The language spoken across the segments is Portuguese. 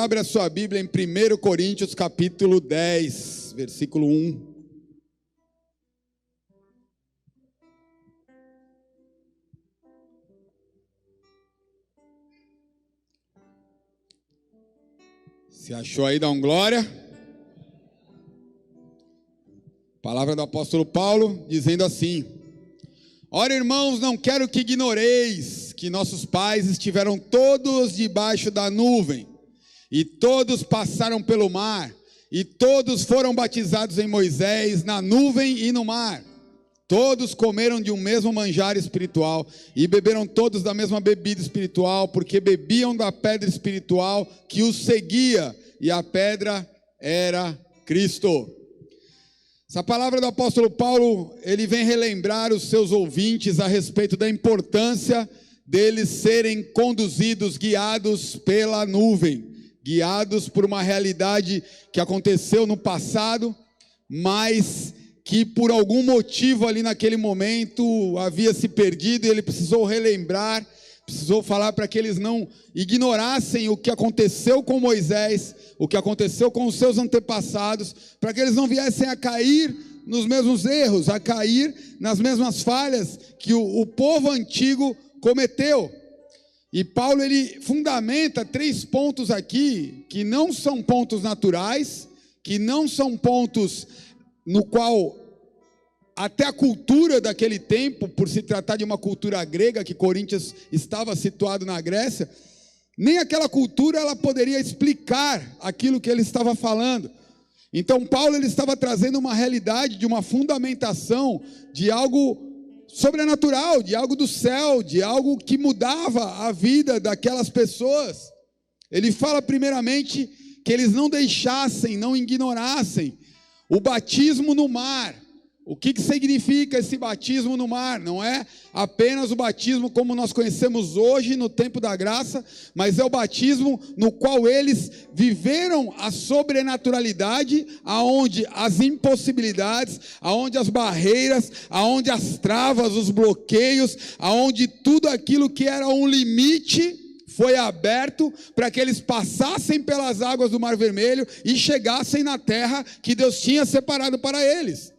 Abre a sua Bíblia em 1 Coríntios capítulo 10, versículo 1. Se achou aí, dá um glória. Palavra do apóstolo Paulo, dizendo assim: Ora, irmãos, não quero que ignoreis que nossos pais estiveram todos debaixo da nuvem, e todos passaram pelo mar, e todos foram batizados em Moisés, na nuvem e no mar. Todos comeram de um mesmo manjar espiritual, e beberam todos da mesma bebida espiritual, porque bebiam da pedra espiritual que os seguia, e a pedra era Cristo. Essa palavra do apóstolo Paulo, ele vem relembrar os seus ouvintes a respeito da importância deles serem conduzidos, guiados pela nuvem, guiados por uma realidade que aconteceu no passado, mas que por algum motivo ali naquele momento havia se perdido, e ele precisou relembrar, precisou falar para que eles não ignorassem o que aconteceu com Moisés, o que aconteceu com os seus antepassados, para que eles não viessem a cair nos mesmos erros, a cair nas mesmas falhas que o povo antigo cometeu. E Paulo, ele fundamenta 3 pontos aqui, que não são pontos naturais, que não são pontos no qual até a cultura daquele tempo, por se tratar de uma cultura grega, que Coríntios estava situado na Grécia, nem aquela cultura ela poderia explicar aquilo que ele estava falando. Então Paulo, ele estava trazendo uma realidade de uma fundamentação de algo sobrenatural, de algo do céu, de algo que mudava a vida daquelas pessoas. Ele fala primeiramente que eles não deixassem, não ignorassem o batismo no mar. O que significa esse batismo no mar? Não é apenas o batismo como nós conhecemos hoje no tempo da graça, mas é o batismo no qual eles viveram a sobrenaturalidade, aonde as impossibilidades, aonde as barreiras, aonde as travas, os bloqueios, aonde tudo aquilo que era um limite foi aberto para que eles passassem pelas águas do Mar Vermelho e chegassem na terra que Deus tinha separado para eles.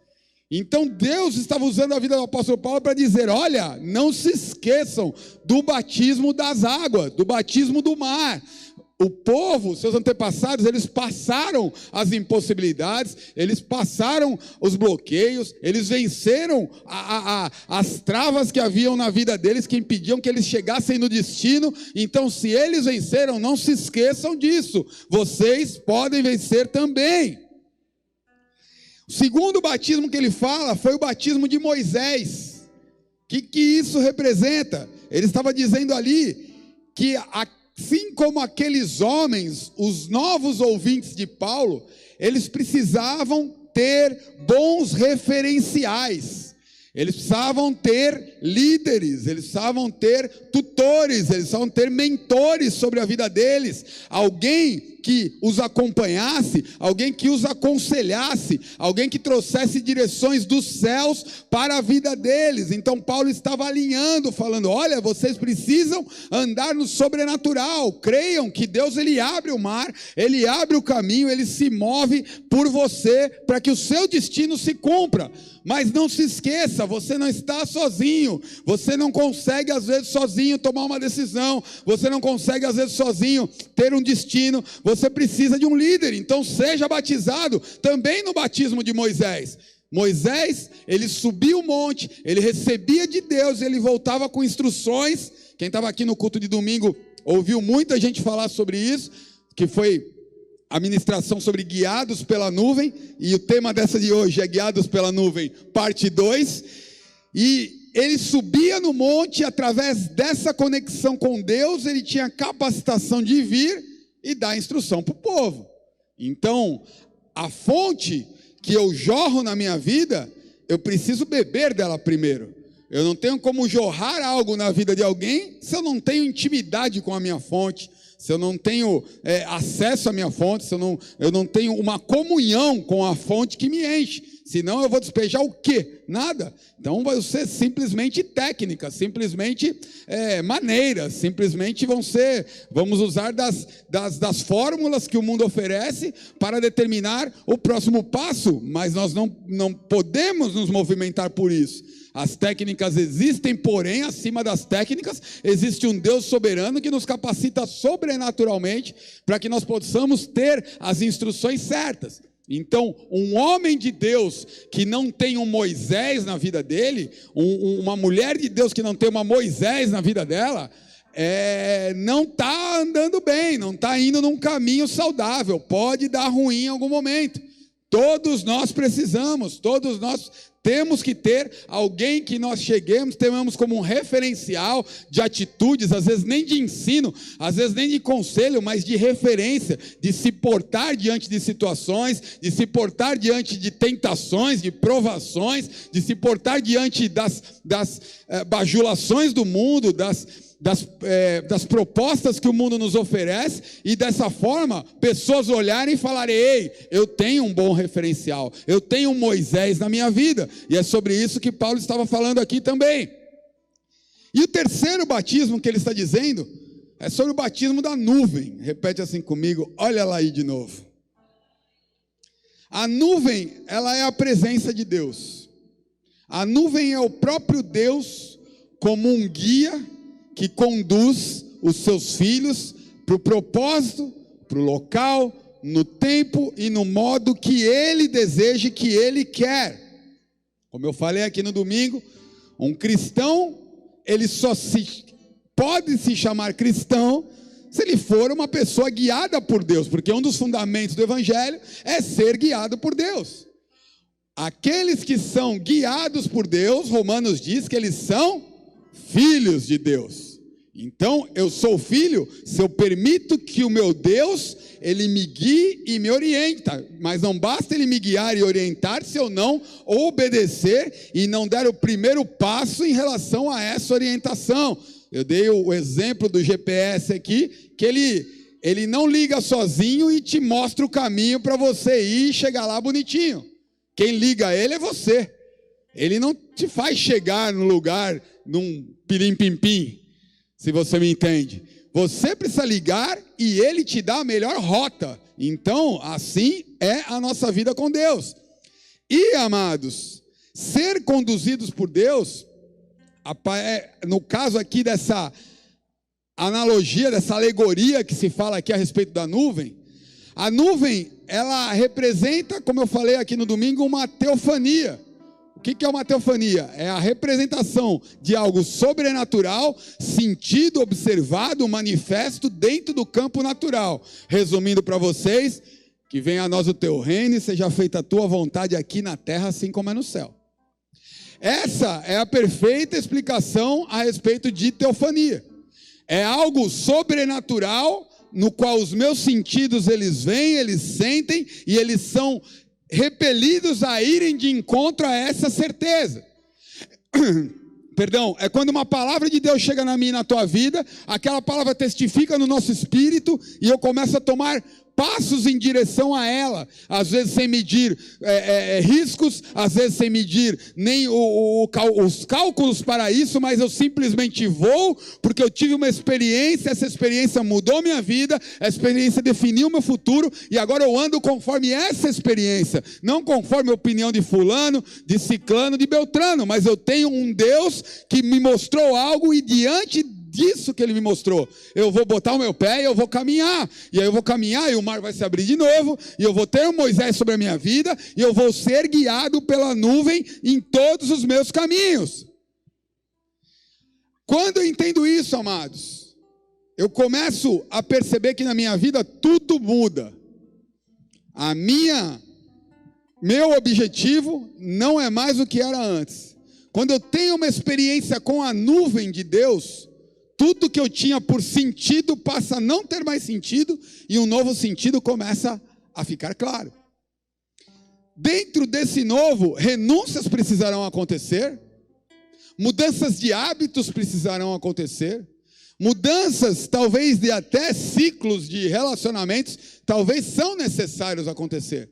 Então Deus estava usando a vida do apóstolo Paulo para dizer: olha, não se esqueçam do batismo das águas, do batismo do mar. O povo, seus antepassados, eles passaram as impossibilidades, eles passaram os bloqueios, eles venceram as travas que haviam na vida deles, que impediam que eles chegassem no destino. Então, se eles venceram, não se esqueçam disso, vocês podem vencer também. O segundo batismo que ele fala foi o batismo de Moisés. O que isso representa? Ele estava dizendo ali que assim como aqueles homens, os novos ouvintes de Paulo, eles precisavam ter bons referenciais. Eles precisavam ter líderes, eles precisavam ter tutores, eles precisavam ter mentores sobre a vida deles, alguém que os acompanhasse, alguém que os aconselhasse, alguém que trouxesse direções dos céus para a vida deles. Então Paulo estava alinhando, falando: olha, vocês precisam andar no sobrenatural, creiam que Deus, ele abre o mar, ele abre o caminho, ele se move por você para que o seu destino se cumpra. Mas não se esqueça, você não está sozinho, você não consegue às vezes sozinho tomar uma decisão, você não consegue às vezes sozinho ter um destino, você precisa de um líder. Então seja batizado também no batismo de Moisés. Moisés, ele subia o monte, ele recebia de Deus, ele voltava com instruções. Quem estava aqui no culto de domingo ouviu muita gente falar sobre isso, que foi a ministração sobre guiados pela nuvem, e o tema dessa de hoje é guiados pela nuvem, parte 2, e ele subia no monte, através dessa conexão com Deus, ele tinha capacitação de vir e dar instrução para o povo. Então, a fonte que eu jorro na minha vida, eu preciso beber dela primeiro. Eu não tenho como jorrar algo na vida de alguém se eu não tenho intimidade com a minha fonte, se eu não tenho acesso à minha fonte, se eu não tenho uma comunhão com a fonte que me enche. Senão eu vou despejar o quê? Nada. Então vai ser simplesmente técnica, simplesmente maneiras, simplesmente vamos usar das fórmulas que o mundo oferece para determinar o próximo passo, mas nós não podemos nos movimentar por isso. As técnicas existem, porém, acima das técnicas, existe um Deus soberano que nos capacita sobrenaturalmente para que nós possamos ter as instruções certas. Então, um homem de Deus que não tem um Moisés na vida dele, uma mulher de Deus que não tem uma Moisés na vida dela, não está andando bem, não está indo num caminho saudável, pode dar ruim em algum momento. Todos nós precisamos, todos nós temos que ter alguém que nós tenhamos como um referencial de atitudes, às vezes nem de ensino, às vezes nem de conselho, mas de referência, de se portar diante de situações, de se portar diante de tentações, de provações, de se portar diante das bajulações do mundo, das propostas que o mundo nos oferece, e dessa forma, pessoas olharem e falarem: ei, eu tenho um bom referencial, eu tenho um Moisés na minha vida, e é sobre isso que Paulo estava falando aqui também. E o terceiro batismo que ele está dizendo, é sobre o batismo da nuvem. Repete assim comigo, olha lá aí de novo. A nuvem, ela é a presença de Deus. A nuvem é o próprio Deus como um guia que conduz os seus filhos para o propósito, para o local, no tempo e no modo que ele deseja, que ele quer. Como eu falei aqui no domingo, um cristão, ele só pode se chamar cristão se ele for uma pessoa guiada por Deus, porque um dos fundamentos do evangelho é ser guiado por Deus. Aqueles que são guiados por Deus, Romanos diz que eles são filhos de Deus. Então, eu sou filho se eu permito que o meu Deus, ele me guie e me orienta. Mas não basta ele me guiar e orientar se eu não obedecer e não der o primeiro passo em relação a essa orientação. Eu dei o exemplo do GPS aqui, que ele não liga sozinho e te mostra o caminho para você ir e chegar lá bonitinho. Quem liga ele é você. Ele não te faz chegar no lugar num pirim-pim-pim. Se você me entende, você precisa ligar e ele te dá a melhor rota. Então, assim é a nossa vida com Deus. E, amados, ser conduzidos por Deus, no caso aqui dessa analogia, dessa alegoria que se fala aqui a respeito da nuvem, a nuvem, ela representa, como eu falei aqui no domingo, uma teofania. O que é uma teofania? É a representação de algo sobrenatural, sentido, observado, manifesto dentro do campo natural. Resumindo para vocês, que venha a nós o teu reino e seja feita a tua vontade aqui na terra, assim como é no céu. Essa é a perfeita explicação a respeito de teofania. É algo sobrenatural, no qual os meus sentidos, eles veem, eles sentem e eles são repelidos a irem de encontro a essa certeza. Perdão, é quando uma palavra de Deus chega na minha e na tua vida, aquela palavra testifica no nosso espírito e eu começo a tomar passos em direção a ela, às vezes sem medir riscos, às vezes sem medir nem os cálculos para isso, mas eu simplesmente vou, porque eu tive uma experiência, essa experiência mudou minha vida, essa experiência definiu meu futuro, e agora eu ando conforme essa experiência, não conforme a opinião de fulano, de ciclano, de beltrano, mas eu tenho um Deus que me mostrou algo, e diante disso que ele me mostrou, eu vou botar o meu pé e eu vou caminhar, e aí eu vou caminhar e o mar vai se abrir de novo, e eu vou ter um Moisés sobre a minha vida, e eu vou ser guiado pela nuvem em todos os meus caminhos. Quando eu entendo isso, amados, eu começo a perceber que na minha vida tudo muda. Meu objetivo não é mais o que era antes. Quando eu tenho uma experiência com a nuvem de Deus, tudo que eu tinha por sentido passa a não ter mais sentido e um novo sentido começa a ficar claro. Dentro desse novo, renúncias precisarão acontecer, mudanças de hábitos precisarão acontecer, mudanças talvez de até ciclos de relacionamentos talvez são necessários acontecer.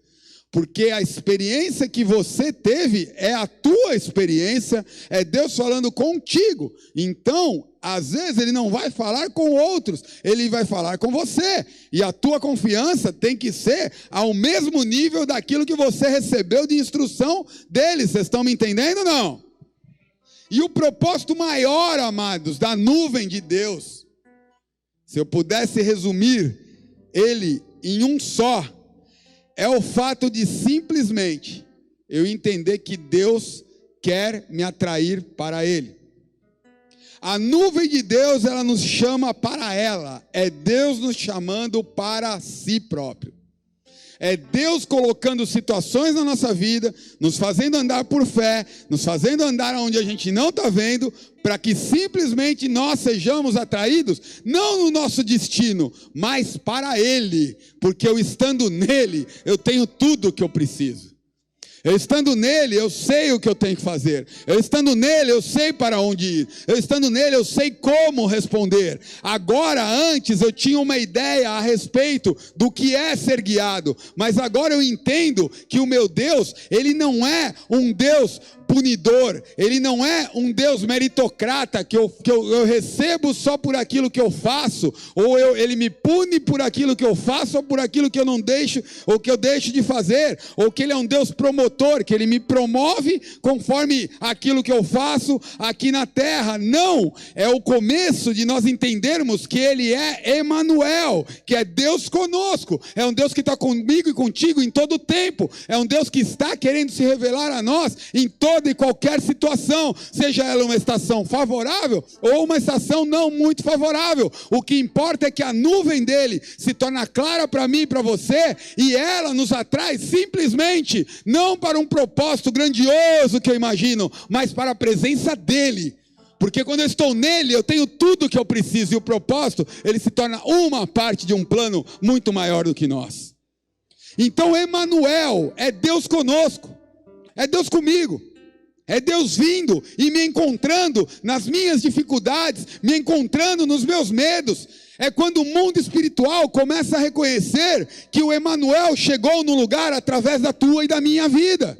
Porque a experiência que você teve é a tua experiência, é Deus falando contigo. Então, às vezes ele não vai falar com outros, ele vai falar com você. E a tua confiança tem que ser ao mesmo nível daquilo que você recebeu de instrução dele. Vocês estão me entendendo ou não? E o propósito maior, amados, da nuvem de Deus, se eu pudesse resumir ele em um só, é o fato de simplesmente eu entender que Deus quer me atrair para Ele. A nuvem de Deus, ela nos chama para ela. É Deus nos chamando para si próprio. É Deus colocando situações na nossa vida, nos fazendo andar por fé, nos fazendo andar onde a gente não está vendo, para que simplesmente nós sejamos atraídos, não no nosso destino, mas para Ele, porque eu estando nele, eu tenho tudo o que eu preciso. Eu estando nele, eu sei o que eu tenho que fazer. Eu estando nele, eu sei para onde ir. Eu estando nele, eu sei como responder. Agora, antes, eu tinha uma ideia a respeito do que é ser guiado. Mas agora eu entendo que o meu Deus, ele não é um Deus punidor, ele não é um Deus meritocrata que eu recebo só por aquilo que eu faço, ou ele me pune por aquilo que eu faço, ou por aquilo que eu não deixo, ou que eu deixo de fazer, ou que ele é um Deus promotor, que ele me promove conforme aquilo que eu faço aqui na terra. Não, é o começo de nós entendermos que ele é Emanuel, que é Deus conosco, é um Deus que está comigo e contigo em todo o tempo, é um Deus que está querendo se revelar a nós em toda e qualquer situação, seja ela uma estação favorável ou uma estação não muito favorável. O que importa é que a nuvem dele se torna clara para mim e para você, e ela nos atrai simplesmente, não para um propósito grandioso que eu imagino, mas para a presença dele. Porque quando eu estou nele, eu tenho tudo o que eu preciso, e o propósito, ele se torna uma parte de um plano muito maior do que nós. Então, Emanuel é Deus conosco, é Deus comigo. É Deus vindo e me encontrando nas minhas dificuldades, me encontrando nos meus medos. É quando o mundo espiritual começa a reconhecer que o Emanuel chegou no lugar através da tua e da minha vida.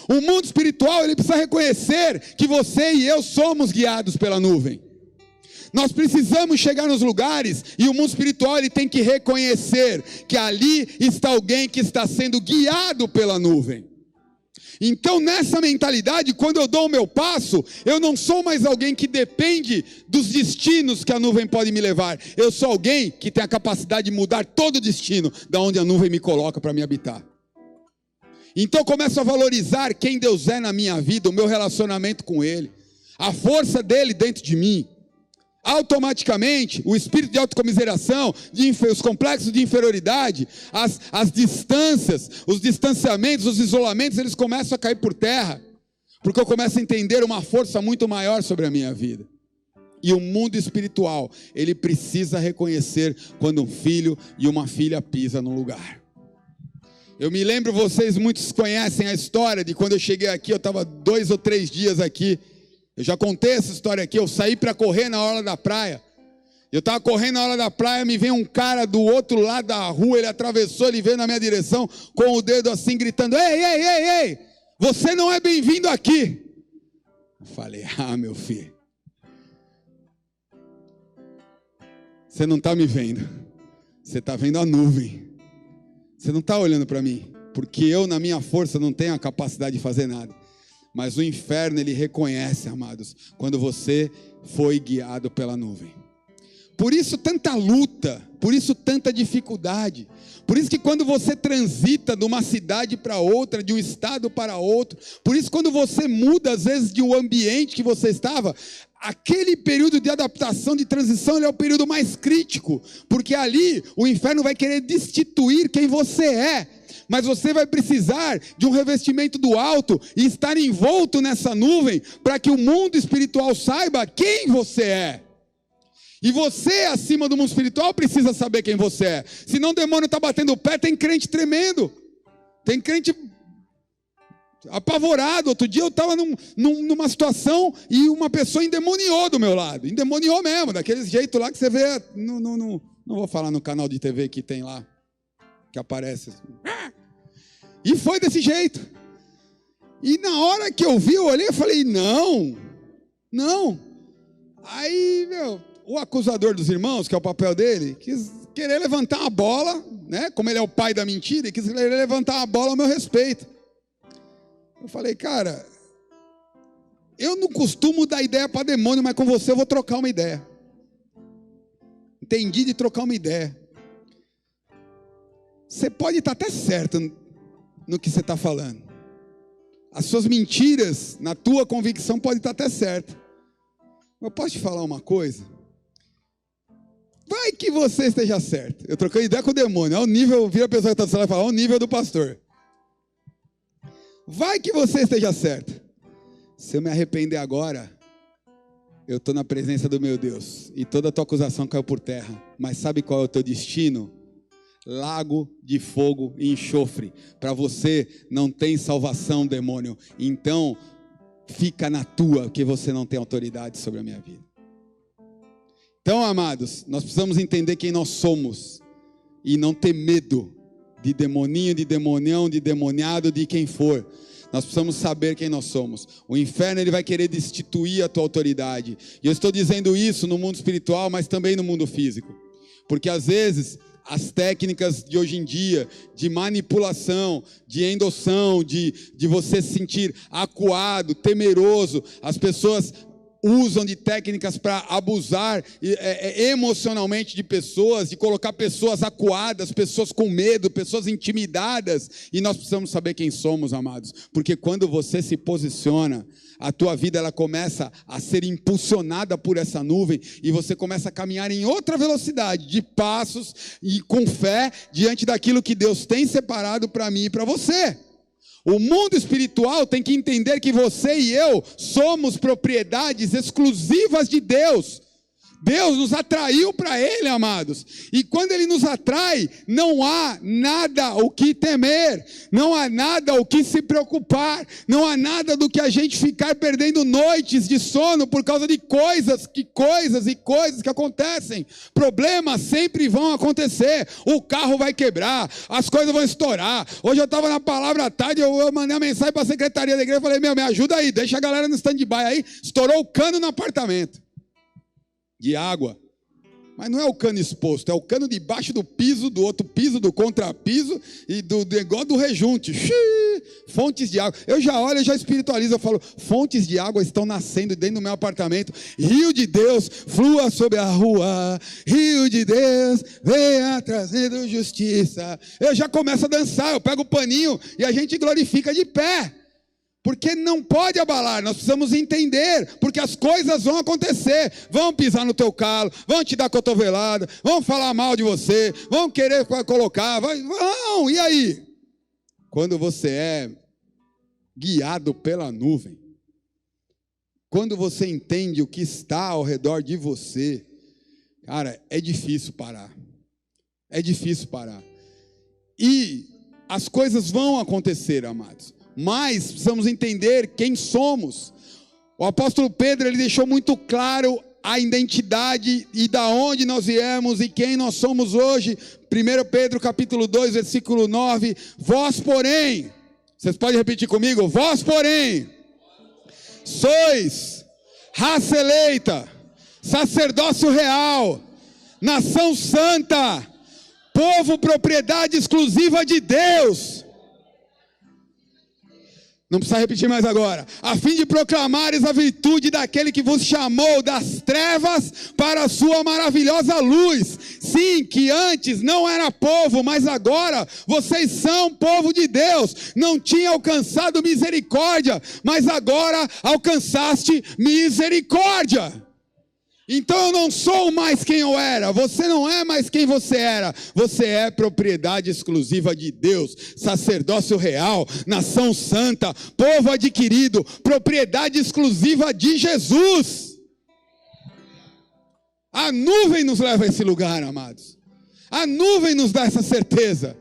O mundo espiritual, ele precisa reconhecer que você e eu somos guiados pela nuvem. Nós precisamos chegar nos lugares e o mundo espiritual, ele tem que reconhecer que ali está alguém que está sendo guiado pela nuvem. Então, nessa mentalidade, quando eu dou o meu passo, eu não sou mais alguém que depende dos destinos que a nuvem pode me levar. Eu sou alguém que tem a capacidade de mudar todo o destino da onde a nuvem me coloca para me habitar. Então, eu começo a valorizar quem Deus é na minha vida, o meu relacionamento com Ele, a força dEle dentro de mim. Automaticamente, o espírito de autocomiseração, os complexos de inferioridade, as distâncias, os distanciamentos, os isolamentos, eles começam a cair por terra, porque eu começo a entender uma força muito maior sobre a minha vida. E o mundo espiritual, ele precisa reconhecer quando um filho e uma filha pisam no lugar. Eu me lembro, vocês muitos conhecem a história de quando eu cheguei aqui, eu estava 2 ou 3 dias aqui. Eu já contei essa história aqui, eu saí para correr na orla da praia. Eu estava correndo na orla da praia, me veio um cara do outro lado da rua, ele atravessou, ele veio na minha direção, com o dedo assim, gritando, ei, você não é bem-vindo aqui. Eu falei, meu filho, você não está me vendo, você está vendo a nuvem, você não está olhando para mim, porque eu na minha força não tenho a capacidade de fazer nada. Mas o inferno, ele reconhece, amados, quando você foi guiado pela nuvem. Por isso tanta luta, por isso tanta dificuldade. Por isso que quando você transita de uma cidade para outra, de um estado para outro, por isso quando você muda às vezes de um ambiente que você estava, aquele período de adaptação, de transição, ele é o período mais crítico, porque ali o inferno vai querer destituir quem você é. Mas você vai precisar de um revestimento do alto e estar envolto nessa nuvem para que o mundo espiritual saiba quem você é. E você, acima do mundo espiritual, precisa saber quem você é. Senão o demônio está batendo o pé, tem crente tremendo. Tem crente apavorado. Outro dia eu estava numa situação e uma pessoa endemoniou do meu lado. Endemoniou mesmo, daquele jeito lá que você vê. Não vou falar no canal de TV que tem lá, que aparece assim. E foi desse jeito. E na hora que eu vi, eu olhei e falei, não. Aí, o acusador dos irmãos, que é o papel dele, quis querer levantar uma bola, né? Como ele é o pai da mentira, ele quis querer levantar uma bola ao meu respeito. Eu falei, cara, eu não costumo dar ideia para demônio, mas com você eu vou trocar uma ideia. Entendi de trocar uma ideia. Você pode estar até certo no que você está falando. As suas mentiras, na tua convicção, pode estar até certo. Eu posso te falar uma coisa? Vai que você esteja certo. Eu troquei ideia com o demônio. Ao nível, vira a pessoa que está do celular e fala, ao nível do pastor. Vai que você esteja certo. Se eu me arrepender agora, eu estou na presença do meu Deus. E toda a tua acusação caiu por terra. Mas sabe qual é o teu destino? Lago de fogo e enxofre. Para você não tem salvação, demônio. Então, fica na tua, que você não tem autoridade sobre a minha vida. Então, amados, nós precisamos entender quem nós somos. E não ter medo de demoninho, de demonião, de demoniado, de quem for. Nós precisamos saber quem nós somos. O inferno ele vai querer destituir a tua autoridade. E eu estou dizendo isso no mundo espiritual, mas também no mundo físico. Porque às vezes as técnicas de hoje em dia, de manipulação, de endossão, de você se sentir acuado, temeroso, as pessoas usam de técnicas para abusar emocionalmente de pessoas, de colocar pessoas acuadas, pessoas com medo, pessoas intimidadas, e nós precisamos saber quem somos, amados, porque quando você se posiciona, a tua vida ela começa a ser impulsionada por essa nuvem, e você começa a caminhar em outra velocidade, de passos e com fé, diante daquilo que Deus tem separado para mim e para você. O mundo espiritual tem que entender que você e eu somos propriedades exclusivas de Deus. Deus nos atraiu para Ele, amados. E quando Ele nos atrai, não há nada o que temer, não há nada o que se preocupar, não há nada do que a gente ficar perdendo noites de sono por causa de coisas que acontecem. Problemas sempre vão acontecer, o carro vai quebrar, as coisas vão estourar. Hoje eu estava na palavra à tarde, eu mandei uma mensagem para a secretaria da igreja, falei, me ajuda aí, deixa a galera no stand-by aí, estourou o cano no apartamento. De água, mas não é o cano exposto, é o cano debaixo do piso, do outro piso, do contrapiso e do negócio do rejunte. Fontes de água, eu já espiritualizo, eu falo, fontes de água estão nascendo dentro do meu apartamento, rio de Deus flua sobre a rua, rio de Deus venha trazendo justiça. Eu já começo a dançar, eu pego o paninho e a gente glorifica de pé. Porque não pode abalar, nós precisamos entender, porque as coisas vão acontecer, vão pisar no teu calo, vão te dar cotovelada, vão falar mal de você, vão querer colocar, vão, e aí? Quando você é guiado pela nuvem, quando você entende o que está ao redor de você, cara, é difícil parar, e as coisas vão acontecer, amados. Mas precisamos entender quem somos. O apóstolo Pedro ele deixou muito claro a identidade e da onde nós viemos e quem nós somos hoje. 1 Pedro capítulo 2, versículo 9. Vós porém, vocês podem repetir comigo? Vós porém, sois raça eleita, sacerdócio real, nação santa, povo propriedade exclusiva de Deus. Não precisa repetir mais agora. A fim de proclamares a virtude daquele que vos chamou das trevas para a sua maravilhosa luz. Sim, que antes não era povo, mas agora vocês são povo de Deus. Não tinha alcançado misericórdia, mas agora alcançaste misericórdia. Então eu não sou mais quem eu era, você não é mais quem você era, você é propriedade exclusiva de Deus, sacerdócio real, nação santa, povo adquirido, propriedade exclusiva de Jesus. A nuvem nos leva a esse lugar, amados, a nuvem nos dá essa certeza.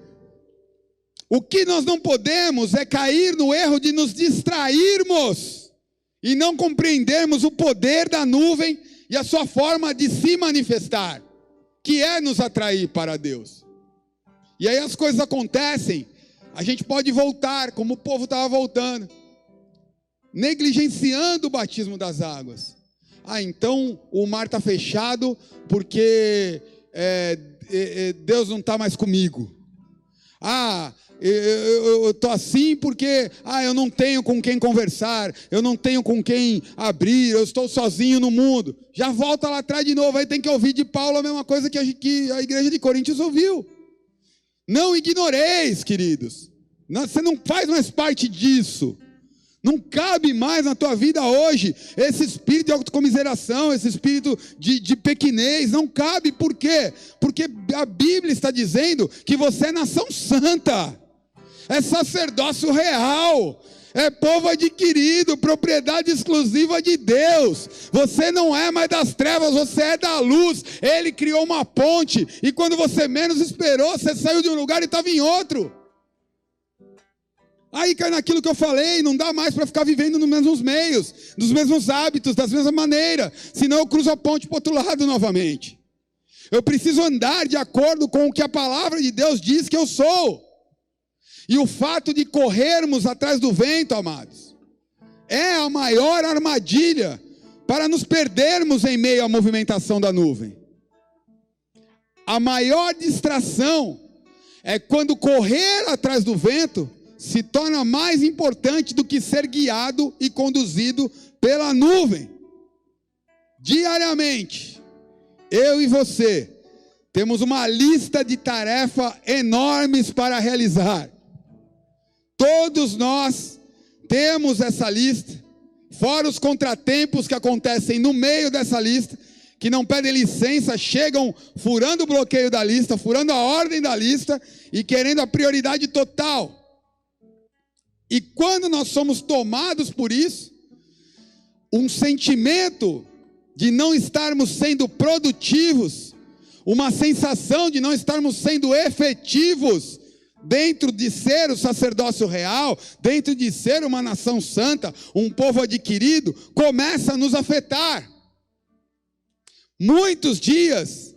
O que nós não podemos é cair no erro de nos distrairmos e não compreendermos o poder da nuvem e a sua forma de se manifestar, que é nos atrair para Deus. E aí as coisas acontecem, a gente pode voltar, como o povo estava voltando, negligenciando o batismo das águas. Então o mar está fechado porque Deus não está mais comigo. Eu estou assim porque eu não tenho com quem conversar, eu não tenho com quem abrir, eu estou sozinho no mundo. Já volta lá atrás de novo, aí tem que ouvir de Paulo a mesma coisa que a igreja de Coríntios ouviu. Não ignoreis, queridos. Você não faz mais parte disso. Não cabe mais na tua vida hoje esse espírito de autocomiseração, esse espírito de pequenez. Não cabe. Por quê? Porque a Bíblia está dizendo que você é nação santa, é sacerdócio real, é povo adquirido, propriedade exclusiva de Deus. Você não é mais das trevas, você é da luz. Ele criou uma ponte e quando você menos esperou, você saiu de um lugar e estava em outro. Aí cai naquilo que eu falei, não dá mais para ficar vivendo nos mesmos meios, nos mesmos hábitos, das mesmas maneiras, senão eu cruzo a ponte para o outro lado novamente. Eu preciso andar de acordo com o que a palavra de Deus diz que eu sou. E o fato de corrermos atrás do vento, amados, é a maior armadilha para nos perdermos em meio à movimentação da nuvem. A maior distração é quando correr atrás do vento se torna mais importante do que ser guiado e conduzido pela nuvem. Diariamente, eu e você temos uma lista de tarefas enormes para realizar. Todos nós temos essa lista, fora os contratempos que acontecem no meio dessa lista, que não pedem licença, chegam furando o bloqueio da lista, furando a ordem da lista e querendo a prioridade total. E quando nós somos tomados por isso, um sentimento de não estarmos sendo produtivos, uma sensação de não estarmos sendo efetivos dentro de ser o sacerdócio real, dentro de ser uma nação santa, um povo adquirido, começa a nos afetar. Muitos dias,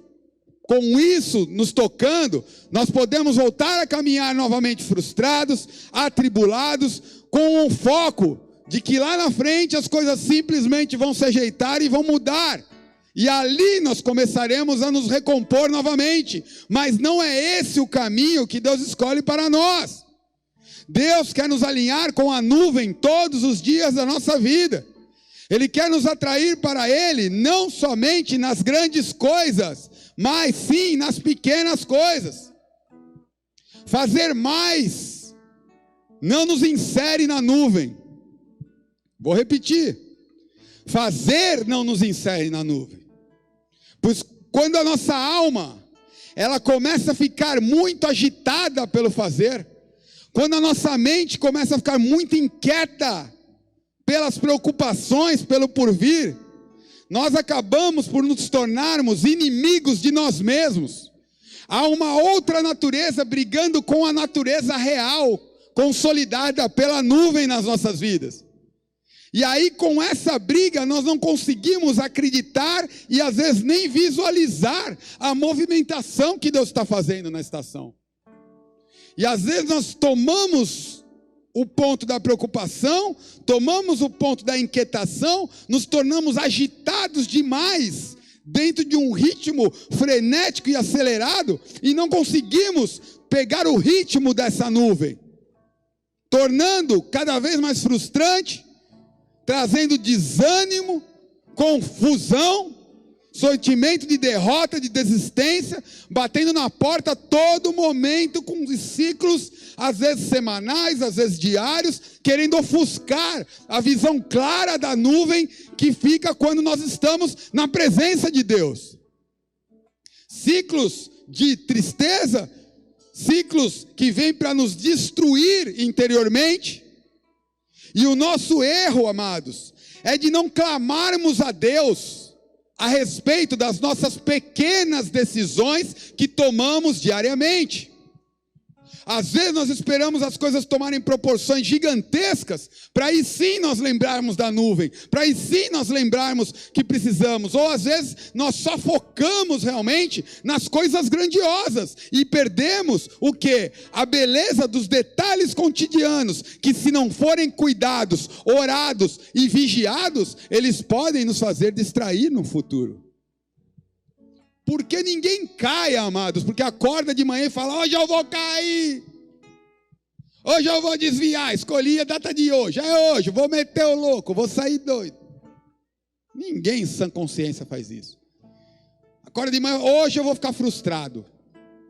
com isso nos tocando, nós podemos voltar a caminhar novamente frustrados, atribulados, com um foco de que lá na frente as coisas simplesmente vão se ajeitar e vão mudar. E ali nós começaremos a nos recompor novamente. Mas não é esse o caminho que Deus escolhe para nós. Deus quer nos alinhar com a nuvem todos os dias da nossa vida. Ele quer nos atrair para Ele, não somente nas grandes coisas, mas sim nas pequenas coisas. Fazer mais não nos insere na nuvem. Vou repetir. Fazer não nos insere na nuvem. Pois quando a nossa alma, ela começa a ficar muito agitada pelo fazer, quando a nossa mente começa a ficar muito inquieta pelas preocupações, pelo porvir, nós acabamos por nos tornarmos inimigos de nós mesmos. Há uma outra natureza brigando com a natureza real, consolidada pela nuvem nas nossas vidas. E aí com essa briga nós não conseguimos acreditar e às vezes nem visualizar a movimentação que Deus está fazendo na estação. E às vezes nós tomamos o ponto da preocupação, tomamos o ponto da inquietação, nos tornamos agitados demais dentro de um ritmo frenético e acelerado e não conseguimos pegar o ritmo dessa nuvem, tornando cada vez mais frustrante, trazendo desânimo, confusão, sentimento de derrota, de desistência, batendo na porta a todo momento com ciclos, às vezes semanais, às vezes diários, querendo ofuscar a visão clara da nuvem que fica quando nós estamos na presença de Deus. Ciclos de tristeza, ciclos que vêm para nos destruir interiormente. E o nosso erro, amados, é de não clamarmos a Deus a respeito das nossas pequenas decisões que tomamos diariamente. Às vezes nós esperamos as coisas tomarem proporções gigantescas, para aí sim nós lembrarmos da nuvem, para aí sim nós lembrarmos que precisamos. Ou às vezes nós só focamos realmente nas coisas grandiosas e perdemos o quê? A beleza dos detalhes cotidianos, que se não forem cuidados, orados e vigiados, eles podem nos fazer distrair no futuro. Porque ninguém cai, amados, porque acorda de manhã e fala: hoje eu vou cair, hoje eu vou desviar, escolhi a data de hoje, é hoje, vou meter o louco, vou sair doido. Ninguém em sã consciência faz isso. Acorda de manhã: hoje eu vou ficar frustrado,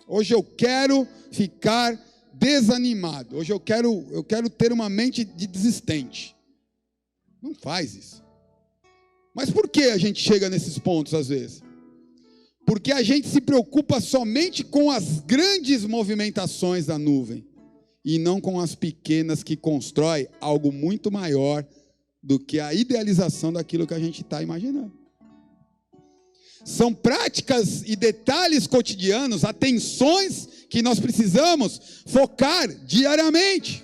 hoje eu quero ficar desanimado, hoje eu quero ter uma mente de desistente. Não faz isso. Mas por que a gente chega nesses pontos às vezes? Porque a gente se preocupa somente com as grandes movimentações da nuvem e não com as pequenas que constroem algo muito maior do que a idealização daquilo que a gente está imaginando. São práticas e detalhes cotidianos, atenções que nós precisamos focar diariamente.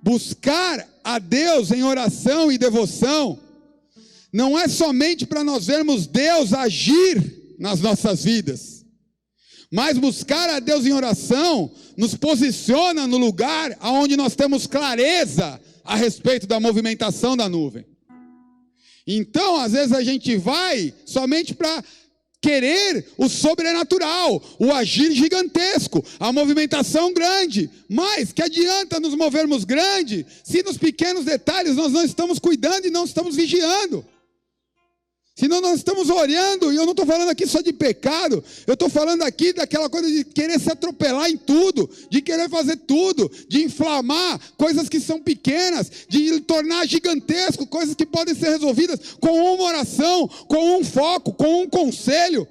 Buscar a Deus em oração e devoção não é somente para nós vermos Deus agir nas nossas vidas, mas buscar a Deus em oração nos posiciona no lugar onde nós temos clareza a respeito da movimentação da nuvem. Então, às vezes a gente vai somente para querer o sobrenatural, o agir gigantesco, a movimentação grande, mas que adianta nos movermos grande se nos pequenos detalhes nós não estamos cuidando e não estamos vigiando? Senão nós estamos orando, e eu não estou falando aqui só de pecado, eu estou falando aqui daquela coisa de querer se atropelar em tudo, de querer fazer tudo, de inflamar coisas que são pequenas, de tornar gigantesco coisas que podem ser resolvidas com uma oração, com um foco, com um conselho,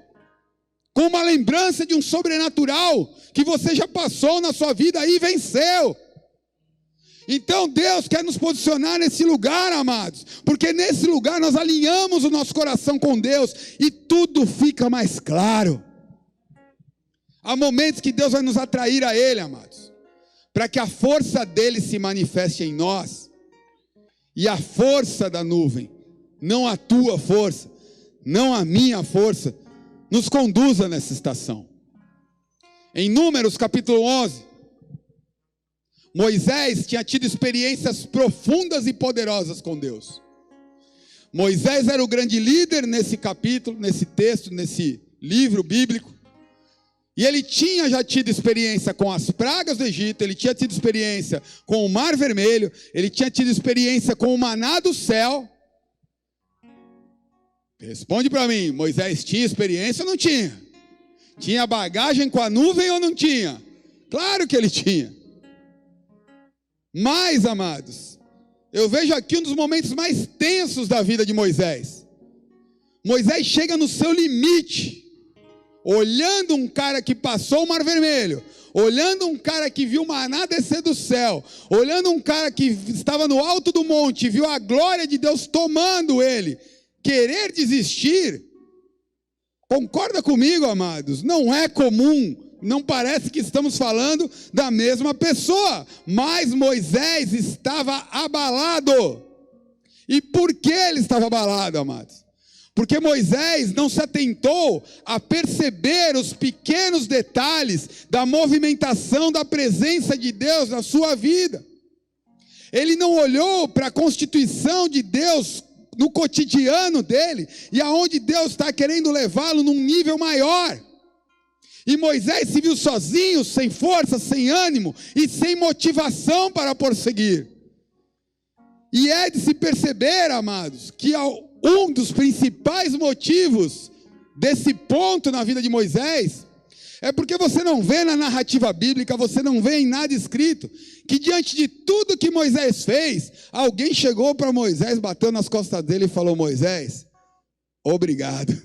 com uma lembrança de um sobrenatural que você já passou na sua vida e venceu. Então Deus quer nos posicionar nesse lugar, amados, porque nesse lugar nós alinhamos o nosso coração com Deus e tudo fica mais claro. Há momentos que Deus vai nos atrair a Ele, amados, para que a força dEle se manifeste em nós. E a força da nuvem, não a tua força, não a minha força, nos conduza nessa estação. Em Números capítulo 11, Moisés tinha tido experiências profundas e poderosas com Deus. Moisés era o grande líder nesse capítulo, nesse texto, nesse livro bíblico. E ele tinha já tido experiência com as pragas do Egito, ele tinha tido experiência com o Mar Vermelho, ele tinha tido experiência com o maná do céu. Responde para mim, Moisés tinha experiência ou não tinha? Tinha bagagem com a nuvem ou não tinha? Claro que ele tinha. Mas, amados, eu vejo aqui um dos momentos mais tensos da vida de Moisés. Moisés chega no seu limite, olhando um cara que passou o Mar Vermelho, olhando um cara que viu o maná descer do céu, olhando um cara que estava no alto do monte, viu a glória de Deus tomando ele, querer desistir. Concorda comigo, amados? Não é comum. Não parece que estamos falando da mesma pessoa, mas Moisés estava abalado. E por que ele estava abalado, amados? Porque Moisés não se atentou a perceber os pequenos detalhes da movimentação da presença de Deus na sua vida. Ele não olhou para a constituição de Deus no cotidiano dele e aonde Deus está querendo levá-lo num nível maior. E Moisés se viu sozinho, sem força, sem ânimo e sem motivação para prosseguir. E é de se perceber, amados, que um dos principais motivos desse ponto na vida de Moisés é porque você não vê na narrativa bíblica, você não vê em nada escrito, que diante de tudo que Moisés fez, alguém chegou para Moisés, bateu nas costas dele e falou: Moisés, obrigado.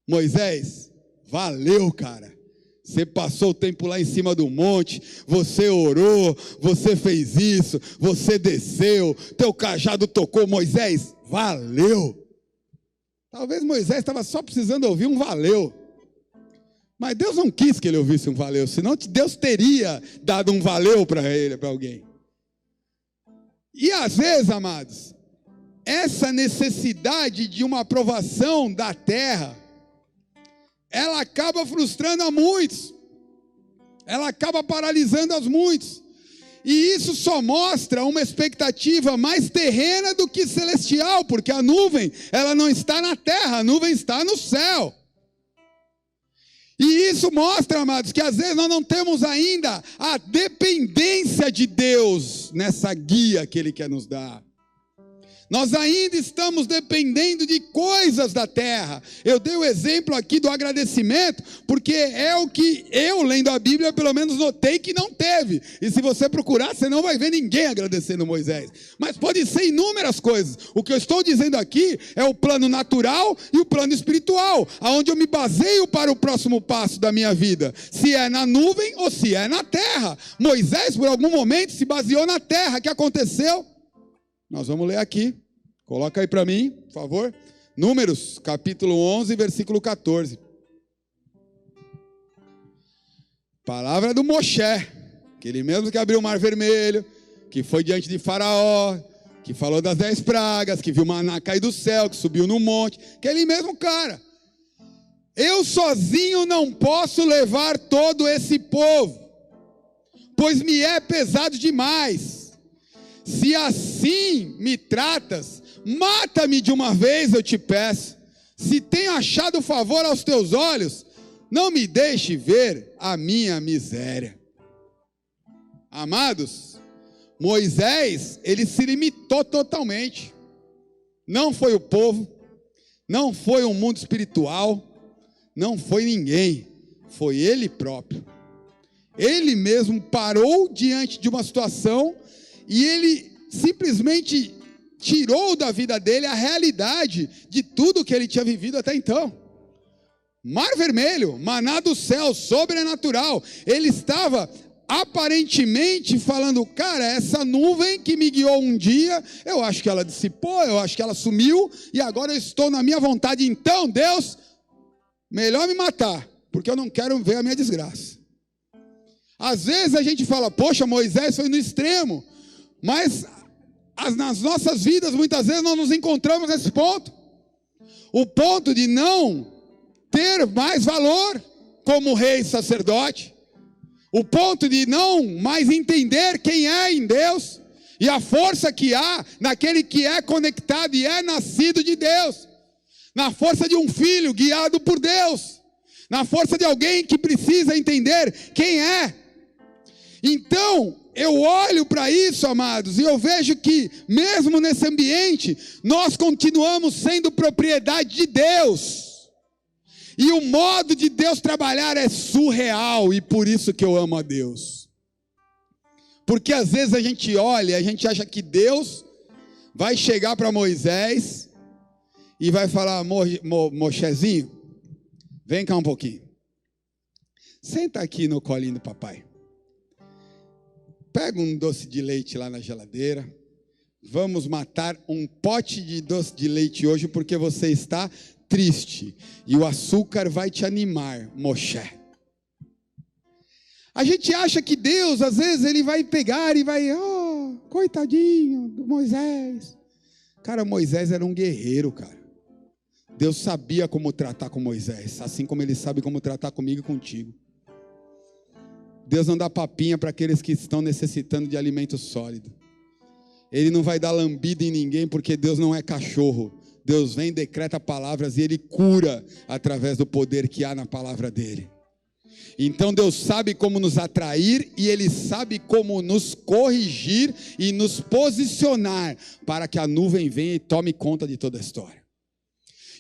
Moisés, valeu, cara. Você passou o tempo lá em cima do monte, você orou, você fez isso, você desceu, teu cajado tocou. Moisés, valeu. Talvez Moisés estava só precisando ouvir um valeu. Mas Deus não quis que ele ouvisse um valeu, senão Deus teria dado um valeu para ele, para alguém. E às vezes, amados, essa necessidade de uma aprovação da terra, ela acaba frustrando a muitos, ela acaba paralisando a muitos, e isso só mostra uma expectativa mais terrena do que celestial, porque a nuvem, ela não está na terra, a nuvem está no céu. E isso mostra, amados, que às vezes nós não temos ainda a dependência de Deus nessa guia que Ele quer nos dar. Nós ainda estamos dependendo de coisas da terra. Eu dei o exemplo aqui do agradecimento, porque é o que eu, lendo a Bíblia, pelo menos notei que não teve. E se você procurar, você não vai ver ninguém agradecendo Moisés. Mas pode ser inúmeras coisas. O que eu estou dizendo aqui é o plano natural e o plano espiritual, aonde eu me baseio para o próximo passo da minha vida. Se é na nuvem ou se é na terra. Moisés, por algum momento, se baseou na terra. O que aconteceu? Nós vamos ler aqui, coloca aí para mim, por favor, Números, capítulo 11, versículo 14. Palavra do Moshe, aquele mesmo que abriu o mar vermelho, que foi diante de Faraó, que falou das 10 pragas, que viu maná cair do céu, que subiu no monte, aquele mesmo cara. Eu sozinho não posso levar todo esse povo, pois me é pesado demais. Se assim me tratas, mata-me de uma vez, eu te peço. Se tenho achado favor aos teus olhos, não me deixe ver a minha miséria. Amados, Moisés, ele se limitou totalmente. Não foi o povo, não foi o mundo espiritual, não foi ninguém, foi ele próprio. Ele mesmo parou diante de uma situação e ele simplesmente tirou da vida dele a realidade de tudo que ele tinha vivido até então. Mar vermelho, maná do céu, sobrenatural. Ele estava aparentemente falando, cara, essa nuvem que me guiou um dia, eu acho que ela dissipou, eu acho que ela sumiu, e agora eu estou na minha vontade. Então, Deus, melhor me matar, porque eu não quero ver a minha desgraça. Às vezes a gente fala, poxa, Moisés foi no extremo, mas nas nossas vidas, muitas vezes, nós nos encontramos nesse ponto. O ponto de não ter mais valor como rei e sacerdote. O ponto de não mais entender quem é em Deus. E a força que há naquele que é conectado e é nascido de Deus. Na força de um filho guiado por Deus. Na força de alguém que precisa entender quem é. Então, eu olho para isso, amados, e eu vejo que, mesmo nesse ambiente, nós continuamos sendo propriedade de Deus. E o modo de Deus trabalhar é surreal, e por isso que eu amo a Deus. Porque às vezes a gente olha, a gente acha que Deus vai chegar para Moisés e vai falar, Mochezinho, vem cá um pouquinho. Senta aqui no colinho do papai. Pega um doce de leite lá na geladeira. Vamos matar um pote de doce de leite hoje porque você está triste. E o açúcar vai te animar, Moshe. A gente acha que Deus, às vezes, ele vai pegar e vai, coitadinho do Moisés. Cara, Moisés era um guerreiro, cara. Deus sabia como tratar com Moisés, assim como ele sabe como tratar comigo e contigo. Deus não dá papinha para aqueles que estão necessitando de alimento sólido. Ele não vai dar lambida em ninguém, porque Deus não é cachorro. Deus vem, decreta palavras e Ele cura através do poder que há na palavra dEle. Então Deus sabe como nos atrair e Ele sabe como nos corrigir e nos posicionar para que a nuvem venha e tome conta de toda a história.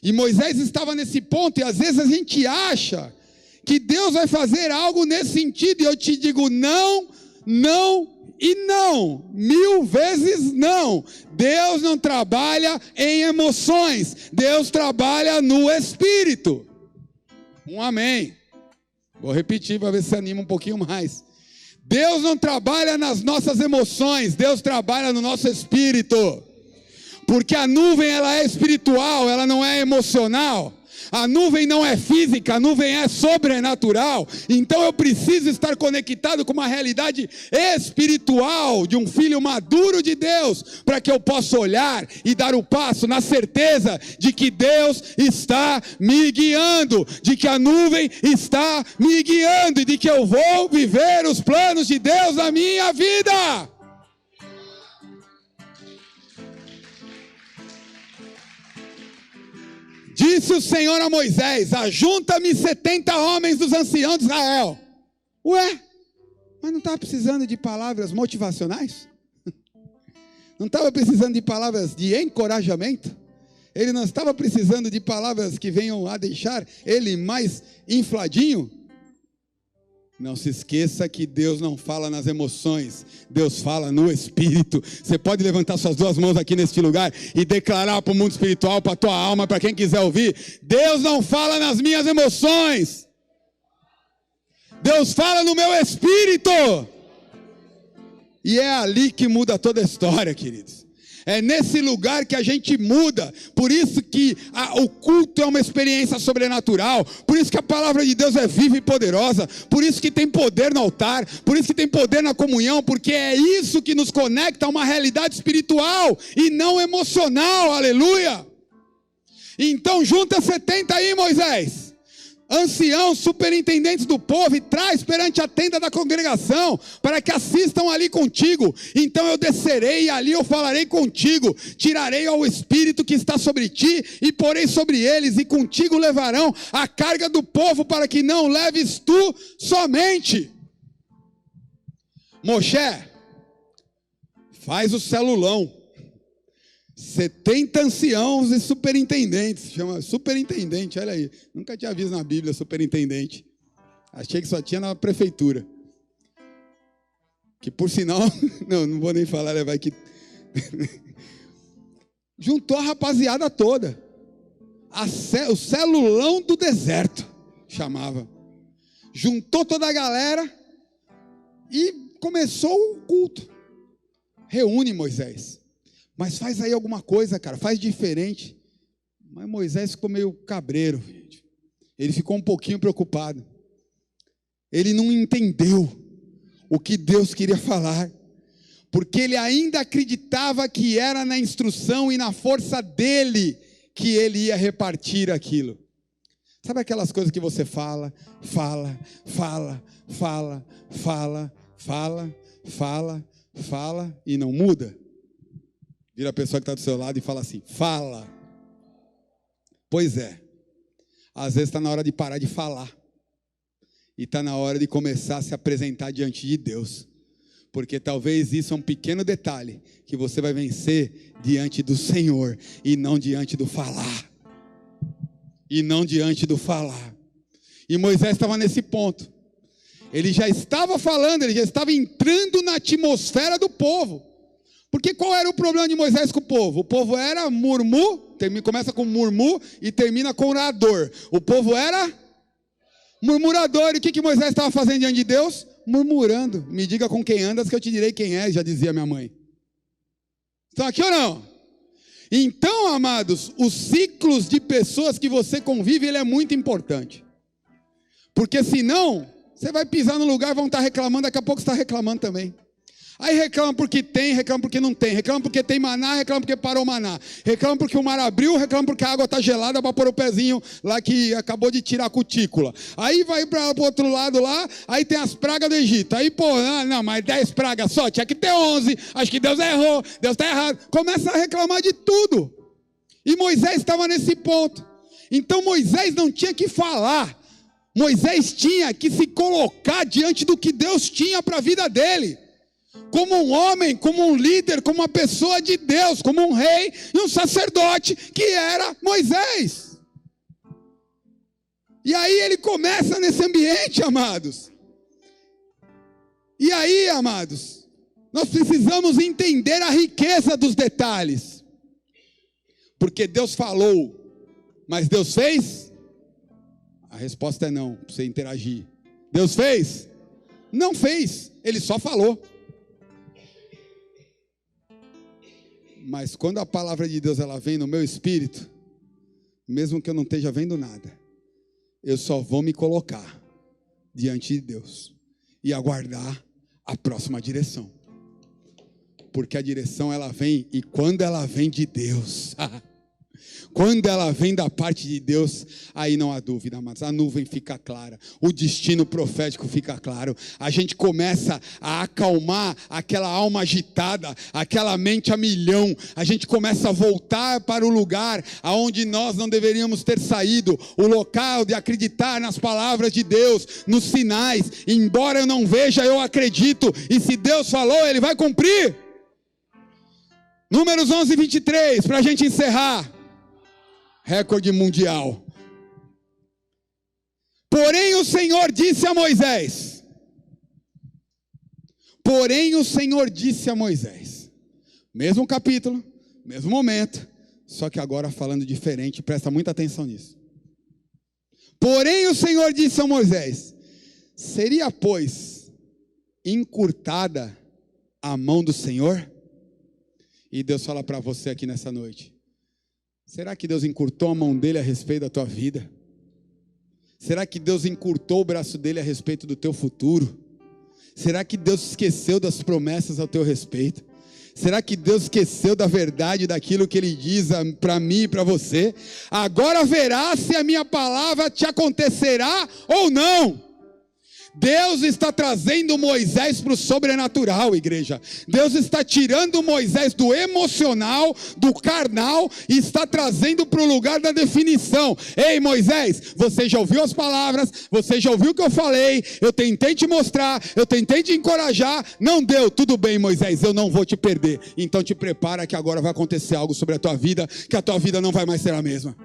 E Moisés estava nesse ponto, e às vezes a gente acha que Deus vai fazer algo nesse sentido, e eu te digo não, não e não, 1000 vezes não. Deus não trabalha em emoções, Deus trabalha no Espírito. Um amém. Vou repetir para ver se anima um pouquinho mais. Deus não trabalha nas nossas emoções, Deus trabalha no nosso espírito. Porque a nuvem, ela é espiritual, ela não é emocional. A nuvem não é física, a nuvem é sobrenatural. Então eu preciso estar conectado com uma realidade espiritual de um filho maduro de Deus, para que eu possa olhar e dar o passo na certeza de que Deus está me guiando, de que a nuvem está me guiando e de que eu vou viver os planos de Deus na minha vida. Disse o Senhor a Moisés: ajunta-me 70 homens dos anciãos de Israel. Ué, mas não estava precisando de palavras motivacionais? Não estava precisando de palavras de encorajamento? Ele não estava precisando de palavras que venham a deixar ele mais infladinho? Não se esqueça que Deus não fala nas emoções, Deus fala no Espírito. Você pode levantar suas duas mãos aqui neste lugar e declarar para o mundo espiritual, para a tua alma, para quem quiser ouvir: Deus não fala nas minhas emoções, Deus fala no meu Espírito. E é ali que muda toda a história, queridos. É nesse lugar que a gente muda. Por isso que o culto é uma experiência sobrenatural. Por isso que a palavra de Deus é viva e poderosa. Por isso que tem poder no altar. Por isso que tem poder na comunhão. Porque é isso que nos conecta a uma realidade espiritual e não emocional. Aleluia! Então junta 70 aí, Moisés, anciãos, superintendentes do povo, e traz perante a tenda da congregação, para que assistam ali contigo. Então eu descerei e ali eu falarei contigo, tirarei ao espírito que está sobre ti e porei sobre eles, e contigo levarão a carga do povo, para que não leves tu somente. Moshe, faz o celulão, 70 anciãos e superintendentes, chama superintendente, olha aí, nunca tinha visto na Bíblia superintendente, achei que só tinha na prefeitura, que por sinal, não vou nem falar, vai que, juntou a rapaziada toda, o celulão do deserto, chamava, juntou toda a galera, e começou o culto. Reúne, Moisés, mas faz aí alguma coisa, cara, faz diferente. Mas Moisés ficou meio cabreiro, gente. Ele ficou um pouquinho preocupado. Ele não entendeu o que Deus queria falar, porque ele ainda acreditava que era na instrução e na força dele que ele ia repartir aquilo. Sabe aquelas coisas que você fala e não muda? Vira a pessoa que está do seu lado e fala assim: fala. Pois é, às vezes está na hora de parar de falar, e está na hora de começar a se apresentar diante de Deus, porque talvez isso é um pequeno detalhe, que você vai vencer diante do Senhor, e não diante do falar, e Moisés estava nesse ponto, ele já estava falando, ele já estava entrando na atmosfera do povo. Porque qual era o problema de Moisés com o povo? O povo era começa com murmu e termina com orador. O povo era murmurador. E o que Moisés estava fazendo diante de Deus? Murmurando. Me diga com quem andas que eu te direi quem é, já dizia minha mãe. Estão aqui ou não? Então, amados, os ciclos de pessoas que você convive, ele é muito importante. Porque senão, você vai pisar no lugar, vão estar reclamando, daqui a pouco você está reclamando também. Aí reclama porque tem, reclama porque não tem, reclama porque tem maná, reclama porque parou o maná, reclama porque o mar abriu, reclama porque a água está gelada para pôr o pezinho lá que acabou de tirar a cutícula. Aí vai para o outro lado lá, aí tem as pragas do Egito. Aí, não, mas 10 pragas só, tinha que ter 11, acho que Deus errou, Deus está errado. Começa a reclamar de tudo. E Moisés estava nesse ponto. Então Moisés não tinha que falar, Moisés tinha que se colocar diante do que Deus tinha para a vida dele. Como um homem, como um líder, como uma pessoa de Deus, como um rei e um sacerdote que era Moisés. E aí ele começa nesse ambiente, amados. E aí, amados, nós precisamos entender a riqueza dos detalhes. Porque Deus falou, mas Deus fez? A resposta é não, para você interagir. Deus fez? Não fez, Ele só falou. Mas quando a palavra de Deus ela vem no meu espírito, mesmo que eu não esteja vendo nada, eu só vou me colocar diante de Deus e aguardar a próxima direção. Porque a direção ela vem, e quando ela vem de Deus, quando ela vem da parte de Deus, aí não há dúvida, mas a nuvem fica clara, o destino profético fica claro, a gente começa a acalmar aquela alma agitada, aquela mente a milhão, a gente começa a voltar para o lugar aonde nós não deveríamos ter saído, o local de acreditar nas palavras de Deus, nos sinais, embora eu não veja, eu acredito, e se Deus falou, Ele vai cumprir. Números 11 e 23, para a gente encerrar. Recorde mundial. Porém o Senhor disse a Moisés. Porém o Senhor disse a Moisés. Mesmo capítulo, mesmo momento, só que agora falando diferente, presta muita atenção nisso. Porém o Senhor disse a Moisés: seria, pois, encurtada a mão do Senhor? E Deus fala para você aqui nessa noite: será que Deus encurtou a mão dele a respeito da tua vida? Será que Deus encurtou o braço dele a respeito do teu futuro? Será que Deus esqueceu das promessas ao teu respeito? Será que Deus esqueceu da verdade daquilo que Ele diz para mim e para você? Agora verá se a minha palavra te acontecerá ou não. Deus está trazendo Moisés para o sobrenatural, igreja. Deus está tirando Moisés do emocional, do carnal, e está trazendo para o lugar da definição. Ei, Moisés, você já ouviu as palavras, você já ouviu o que eu falei, eu tentei te mostrar, eu tentei te encorajar, não deu, tudo bem, Moisés, eu não vou te perder. Então te prepara que agora vai acontecer algo sobre a tua vida, que a tua vida não vai mais ser a mesma.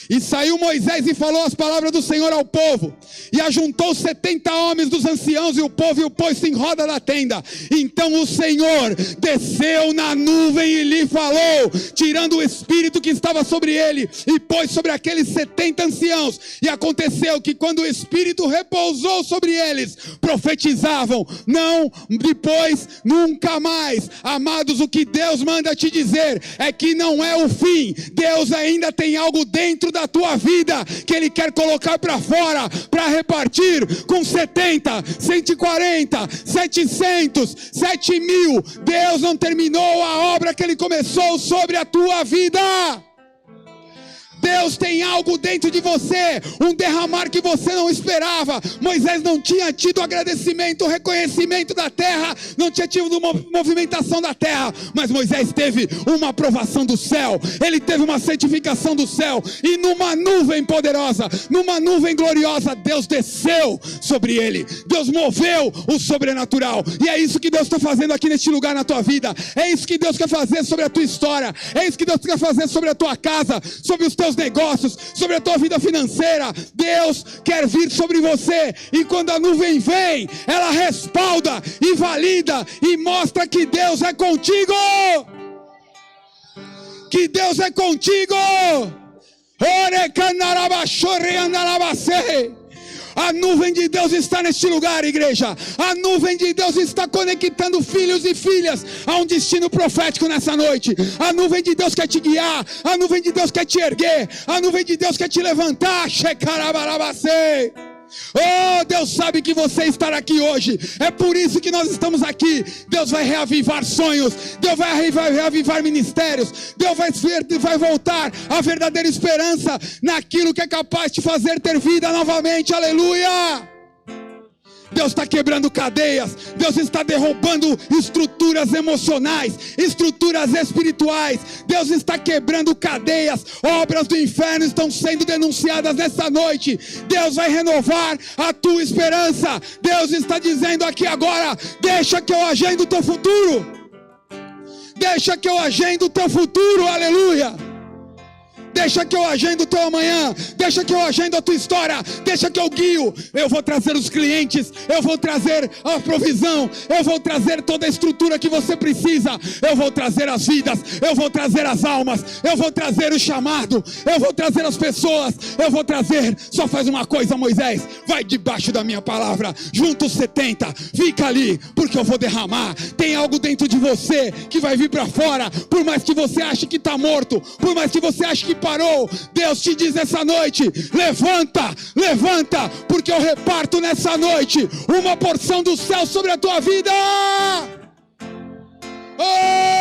E saiu Moisés e falou as palavras do Senhor ao povo, e ajuntou 70 homens dos anciãos e o povo, e o pôs em roda da tenda. Então o Senhor desceu na nuvem e lhe falou, tirando o espírito que estava sobre ele, e pôs sobre aqueles 70 anciãos. E aconteceu que quando o espírito repousou sobre eles, profetizavam, não depois, nunca mais. Amados, o que Deus manda te dizer é que não é o fim. Deus ainda tem algo dentro da tua vida que Ele quer colocar para fora, para repartir com 70, 140, 700, 7.000. Deus não terminou a obra que Ele começou sobre a tua vida. Deus tem algo dentro de você, um derramar que você não esperava. Moisés não tinha tido agradecimento, reconhecimento da terra, não tinha tido uma movimentação da terra, mas Moisés teve uma aprovação do céu, ele teve uma certificação do céu, e numa nuvem poderosa, numa nuvem gloriosa, Deus desceu sobre ele, Deus moveu o sobrenatural. E é isso que Deus está fazendo aqui neste lugar na tua vida, é isso que Deus quer fazer sobre a tua história, é isso que Deus quer fazer sobre a tua casa, sobre os teus negócios, sobre a tua vida financeira. Deus quer vir sobre você, e quando a nuvem vem, ela respalda e valida e mostra que Deus é contigo, que Deus é contigo. A nuvem de Deus está neste lugar, igreja. A nuvem de Deus está conectando filhos e filhas a um destino profético nessa noite. A nuvem de Deus quer te guiar, a nuvem de Deus quer te erguer, a nuvem de Deus quer te levantar. Oh, Deus sabe que você estará aqui hoje, é por isso que nós estamos aqui. Deus vai reavivar sonhos, Deus vai reavivar ministérios, Deus vai voltar a verdadeira esperança naquilo que é capaz de fazer ter vida novamente. Aleluia! Deus está quebrando cadeias, Deus está derrubando estruturas emocionais, estruturas espirituais, Deus está quebrando cadeias, obras do inferno estão sendo denunciadas nessa noite. Deus vai renovar a tua esperança. Deus está dizendo aqui agora: deixa que eu agende o teu futuro, deixa que eu agende o teu futuro, aleluia. Deixa que eu agendo o teu amanhã, deixa que eu agendo a tua história, deixa que eu guio. Eu vou trazer os clientes, eu vou trazer a provisão, eu vou trazer toda a estrutura que você precisa, eu vou trazer as vidas, eu vou trazer as almas, eu vou trazer o chamado, eu vou trazer as pessoas, eu vou trazer. Só faz uma coisa, Moisés, vai debaixo da minha palavra, junta os 70, fica ali, porque eu vou derramar. Tem algo dentro de você que vai vir para fora, por mais que você ache que está morto, por mais que você ache que preparou. Deus te diz essa noite: levanta, levanta, porque eu reparto nessa noite uma porção do céu sobre a tua vida. Oh!